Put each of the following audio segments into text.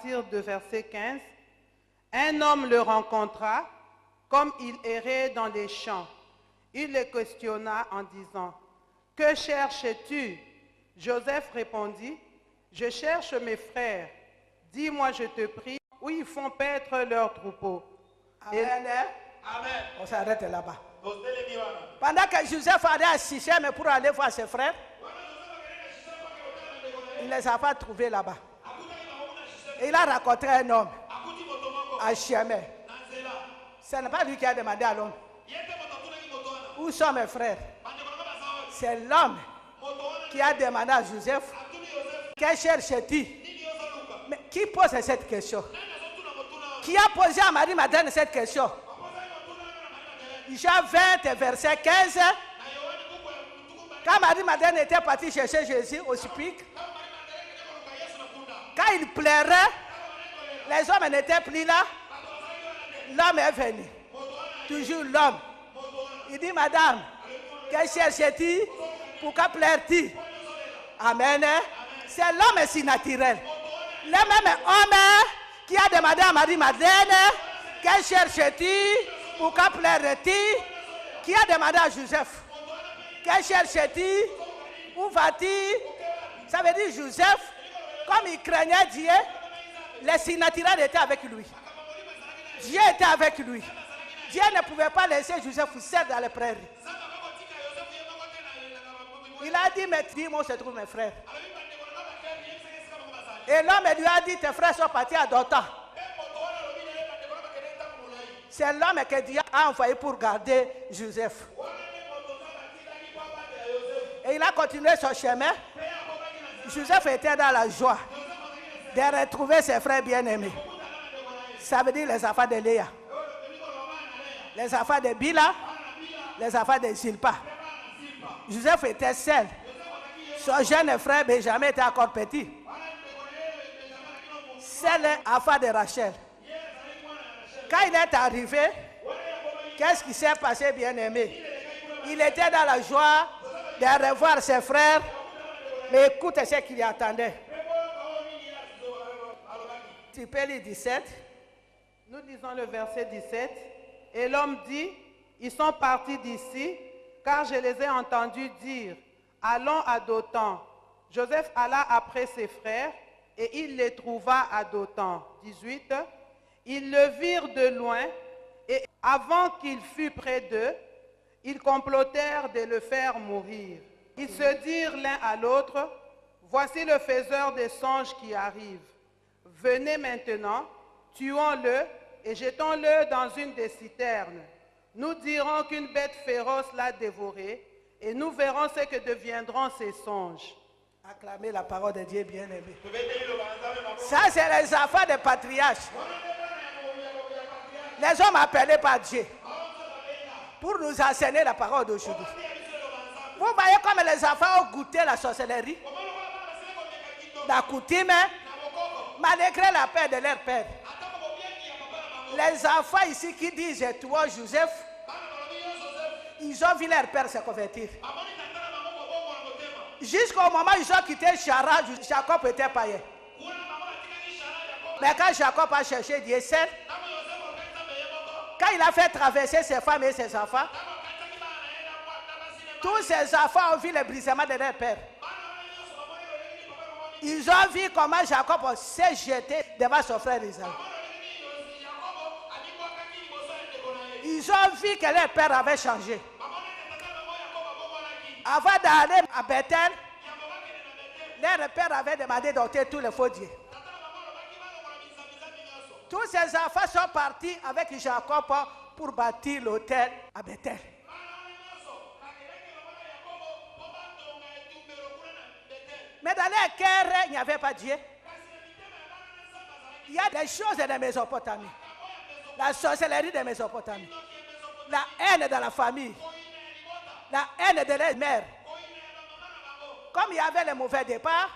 De verset 15, un homme le rencontra comme il errait dans les champs. Il le questionna en disant, « Que cherches-tu » Joseph répondit, « Je cherche mes frères. Dis-moi, je te prie, où ils font paître leurs troupeaux. » Amen. Amen. On s'arrête là-bas. Pendant que Joseph allait à Sichem pour aller voir ses frères, il ne les a pas trouvés là-bas. Il a rencontré un homme à Sichem. Ce n'est pas lui qui a demandé à l'homme, où sont mes frères? C'est l'homme qui a demandé à Joseph, que cherche-t-il? Mais qui pose cette question? Qui a posé à Marie-Madeleine cette question? Jean 20, verset 15. Quand Marie-Madeleine était partie chercher Jésus au Spic, quand il pleurait, les hommes n'étaient plus là. L'homme est venu. Toujours l'homme. Il dit, madame, que cherches-tu? Pourquoi pleures-tu? Amen. C'est l'homme si naturel. Le même homme qui a demandé à Marie-Madeleine, que cherches-tu? Pourquoi pleures-tu? Qui a demandé à Joseph, que cherches-tu? Où vas-tu? Ça veut dire Joseph, comme il craignait Dieu, le surnaturel était avec lui. Dieu était avec lui. Dieu ne pouvait pas laisser Joseph seul dans les prairies. Il a dit, mais dis-moi où se trouvent mes frères. Et l'homme lui a dit, tes frères sont partis à Dothan. C'est l'homme que Dieu a envoyé pour garder Joseph. Et il a continué son chemin. Joseph était dans la joie de retrouver ses frères bien-aimés. Ça veut dire les enfants de Léa, les enfants de Bila, les enfants de Zilpa. Joseph était seul. Son jeune frère Benjamin était encore petit. C'est l'enfant de Rachel. Quand il est arrivé, qu'est-ce qui s'est passé, bien-aimé? Il était dans la joie de revoir ses frères, mais écoute ce qu'il attendait. Tu peux lire 17. Nous lisons le verset 17. Et l'homme dit, ils sont partis d'ici, car je les ai entendus dire, allons à Dothan. Joseph alla après ses frères, et il les trouva à Dothan. 18. Ils le virent de loin, et avant qu'il fût près d'eux, ils complotèrent de le faire mourir. Ils se dirent l'un à l'autre, voici le faiseur des songes qui arrive. Venez maintenant, tuons-le et jetons-le dans une des citernes. Nous dirons qu'une bête féroce l'a dévoré, et nous verrons ce que deviendront ces songes. Acclamez la parole de Dieu, bien-aimé. Ça, c'est les enfants des patriarches. Les hommes appelés par Dieu pour nous enseigner la parole d'aujourd'hui. Vous voyez comme les enfants ont goûté la sorcellerie, la coutume, malgré la paix de leur père. Les enfants ici qui disent toi Joseph, ils ont vu leur père se convertir. Jusqu'au moment où ils ont quitté Chara, Jacob était païen. Mais quand Jacob a cherché Dieu seul, quand il a fait traverser ses femmes et ses enfants, tous ces enfants ont vu le brisement de leur père. Ils ont vu comment Jacob s'est jeté devant son frère Isaïe. Ils ont vu que leur père avait changé. Avant d'aller à Bethel, leur père avait demandé d'ôter tous les faux dieux. Tous ces enfants sont partis avec Jacob pour bâtir l'autel à Bethel. Mais dans leur cœur, il n'y avait pas Dieu. Il y a des choses de Mésopotamie. La sorcellerie de Mésopotamie. La haine de la famille. La haine de la mère. Comme il y avait le mauvais départ,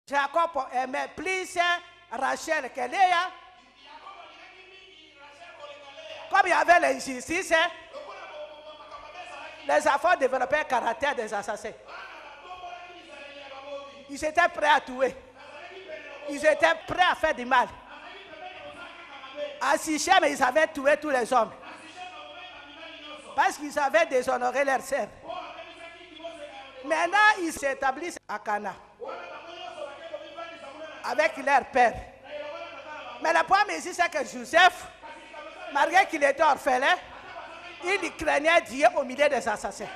Jacob aimait plus Rachel que Léa. Comme il y avait l'injustice, les enfants développaient le caractère des assassins. Ils étaient prêts à tuer. Ils étaient prêts à faire du mal. À Sichem, ils avaient tué tous les hommes. Parce qu'ils avaient déshonoré leur sœur. Maintenant, ils s'établissent à Cana. Avec leur père. Mais le problème ici, c'est que Joseph, malgré qu'il était orphelin, il craignait Dieu au milieu des assassins.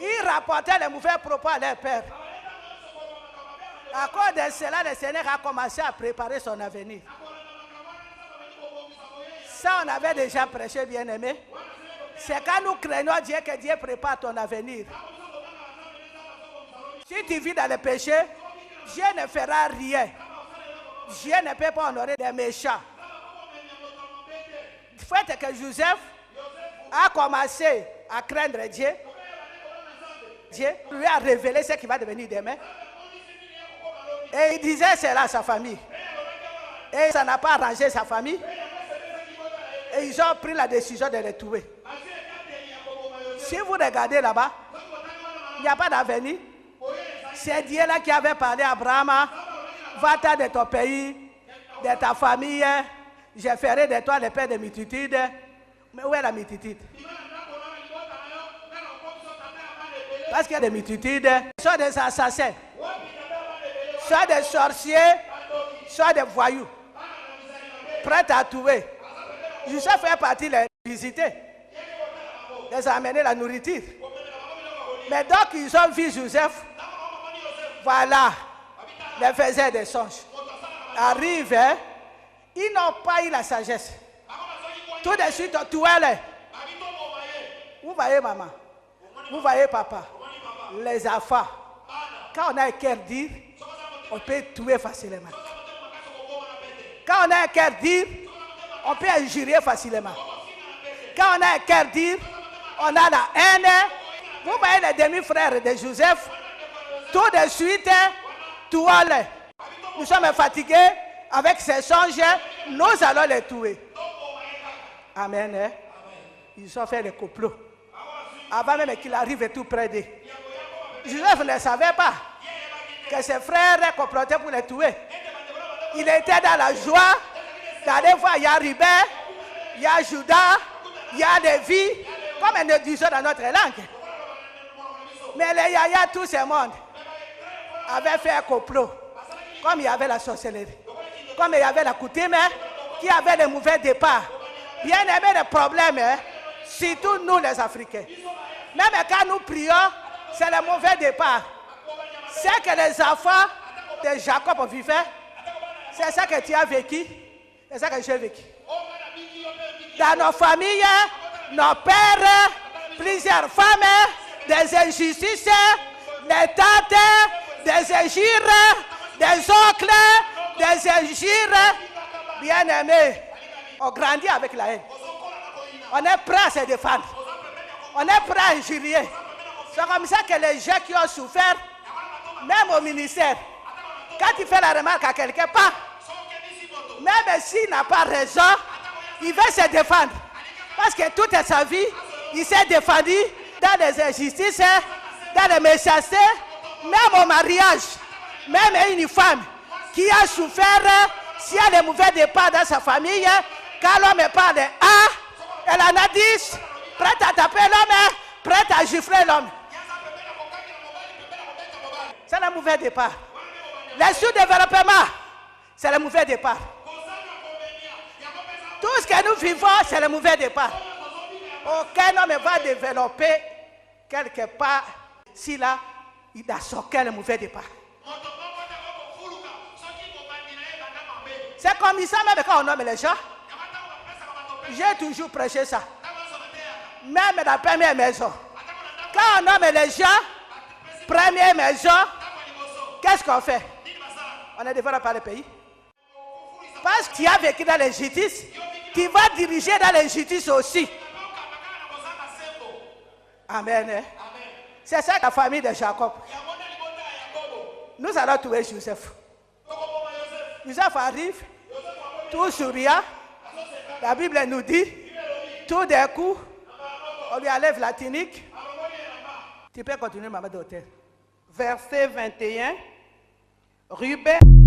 Il rapportait les mauvais propos à leur père. À cause de cela, le Seigneur a commencé à préparer son avenir. Ça, on avait déjà prêché, bien-aimé. C'est quand nous craignons Dieu que Dieu prépare ton avenir. Si tu vis dans le péché, Dieu ne fera rien. Dieu ne peut pas honorer les méchants. Le fait que Joseph a commencé à craindre Dieu, Dieu lui a révélé ce qui va devenir demain. Et il disait cela à sa famille. Et ça n'a pas arrangé sa famille. Et ils ont pris la décision de le tuer. Si vous regardez là-bas, il n'y a pas d'avenir. C'est Dieu là qui avait parlé à Abraham. Va-t'en de ton pays, de ta famille. Je ferai de toi le père de multitudes. Mais où est la multitude? Parce qu'il y a des multitudes, soit des assassins, soit des sorciers, soit des voyous, prêts à tuer. Joseph fait partie de les visiter, les amener la nourriture. Mais donc ils ont vu Joseph, voilà, les faisait des songes. Arrive, hein, ils n'ont pas eu la sagesse. Tout de suite, tuez-les. Vous voyez maman, vous voyez papa, les enfants. Quand on a un cœur dire, on peut tuer facilement. Quand on a un cœur dire, on peut injurier facilement. Quand on a un cœur dire, on a la haine. Vous voyez les demi-frères de Joseph, tout de suite, tuez-les. Nous sommes fatigués avec ces songes, nous allons les tuer. Amen. Ils ont fait le complot. Avant même qu'il arrive tout près d'eux. Joseph ne savait pas que ses frères complotaient pour les tuer. Il était dans la joie d'aller voir, il y a Ribert, il y a Judas, il y a Lévi, comme nous disons dans notre langue. Mais les Yaya, tout ce monde, avaient fait un complot. Comme il y avait la sorcellerie, comme il y avait la coutume, qui avait le mauvais départ. Bien aimé le problème, surtout nous les Africains. Même quand nous prions, c'est le mauvais départ. C'est que les enfants de Jacob vivaient. C'est ça que tu as vécu. C'est ça que j'ai vécu. Dans nos familles, nos pères, plusieurs femmes, des injustices, des tantes, des injures, des oncles, des injures. Bien aimés, on grandit avec la haine. On est prêt à se défendre. On est prêt à injurier. C'est comme ça que les gens qui ont souffert, même au ministère, quand il fait la remarque à quelqu'un, pas, même s'il n'a pas raison, il veut se défendre. Parce que toute sa vie, il s'est défendu dans les injustices, dans les méchancetés, même au mariage. Même une femme qui a souffert, s'il y a des mauvais départs dans sa famille, quand l'homme parle A, elle en a 10, prête à taper l'homme, prête à gifler l'homme. C'est le mauvais départ. Le sous-développement, c'est le mauvais départ. Tout ce que nous vivons, c'est le mauvais départ. Aucun homme va développer quelque part s'il a soqué le mauvais départ. C'est comme ça même quand on nomme les gens. J'ai toujours prêché ça. Même dans la première maison. Quand on nomme les gens, première maison, qu'est-ce qu'on fait? On ne développe pas le pays. Parce que tu as vécu dans l'injustice, tu vas diriger dans l'injustice aussi. Amen. C'est ça la famille de Jacob. Nous allons tuer Joseph. Joseph arrive, tout souriant. La Bible nous dit, tout d'un coup, on lui enlève la tunique. Tu peux continuer, maman d'hôtel. Verset 21. Ruben